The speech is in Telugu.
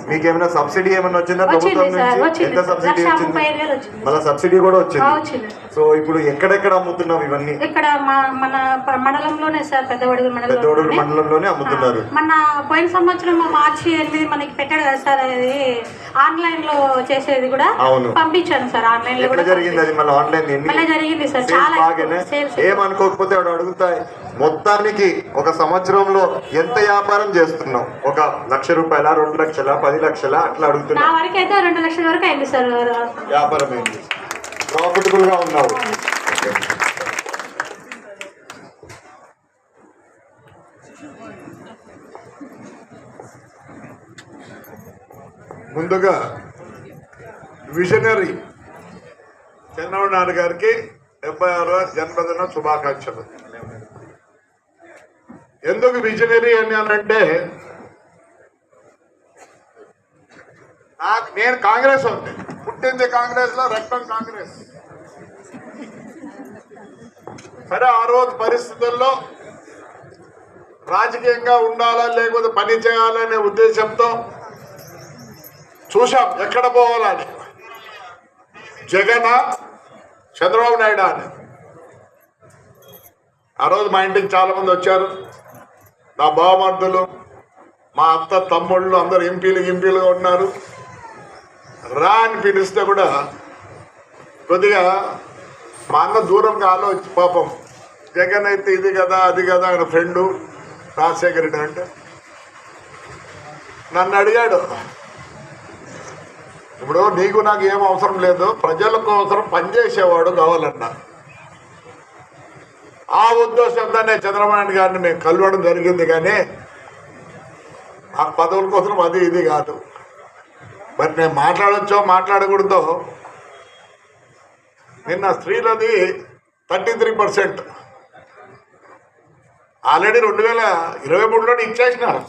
మీకు ఏమైనా సబ్సిడీ ఏమైనా వచ్చిందా ప్రభుత్వం నుంచి? ఎంత సబ్సిడీ వచ్చింది? మళ్ళీ సబ్సిడీ కూడా వచ్చింది. సో ఇప్పుడు ఎక్కడెక్కడ అమ్ముతున్నాం ఇవన్నీ? ఇక్కడ మన మండలంలోనే సార్, పెద్దవడుగురు మండలంలోనే అమ్ముతున్నారు. మన పోయిన సంవత్సరం మార్చి 8 మనకి పెట్టాడు కదా సార్, అది ఆన్లైన్ లో చేసేది కూడా పంపించాను సార్. ఆన్లైన్ లో కూడా జరిగింది. అది మళ్ళీ ఆన్లైన్ జరిగింది సార్. చాలా ఏమనుకోకపోతే వాడు అడుగుతాయి. మొత్తానికి ఒక సంవత్సరంలో ఎంత వ్యాపారం చేస్తున్నాం? 1 లక్ష రూపాయల, 2 లక్షల, 10 లక్షల అట్లా అడుగుతున్నా? నా వరకు అయితే 2 లక్షల వరకు అయింది సార్ వ్యాపారం. ఏంటి ప్రాఫిటబుల్ గా ఉన్నావు? ముందుగా విజనరీ చంద్రబాబు నాయుడు గారికి 76వ జన్మదిన శుభాకాంక్షలు. ఎందుకు విజనరీ అని అంటే, నేను కాంగ్రెస్ ఉంది, పుట్టింది కాంగ్రెస్ లో, రక్తం కాంగ్రెస్. సరే, ఆ రోజు పరిస్థితుల్లో రాజకీయంగా ఉండాలా లేకపోతే పని చేయాలనే ఉద్దేశంతో చూసాం ఎక్కడ పోవాలని. జగన్, చంద్రబాబు నాయుడు అని. ఆ రోజు మా ఇంటికి చాలా మంది వచ్చారు. నా బావమర్దులు, మా అత్త, తమ్ముళ్ళు అందరు ఎంపీలుగా ఉన్నారు. రా అని పిలిస్తే కూడా కొద్దిగా మా అన్న దూరంగా ఆలోచించి, పాపం జగన్ అయితే ఇది కదా అది కదా, ఆయన ఫ్రెండు రాజశేఖర రెడ్డి అంటే నన్ను అడిగాడు, ఇప్పుడు నీకు నాకు ఏం అవసరం లేదు, ప్రజల కోసం పనిచేసేవాడు కావాలన్నా. ఆ ఉద్దేశంతోనే చంద్రబాబు నాయుడు గారిని మేము కలవడం జరిగింది. కానీ ఆ పదవుల కోసం అది ఇది కాదు. మరి నేను మాట్లాడచ్చో మాట్లాడకూడదో, నిన్న స్త్రీలది 33% ఆల్రెడీ 2023లో ఇచ్చేసినారు.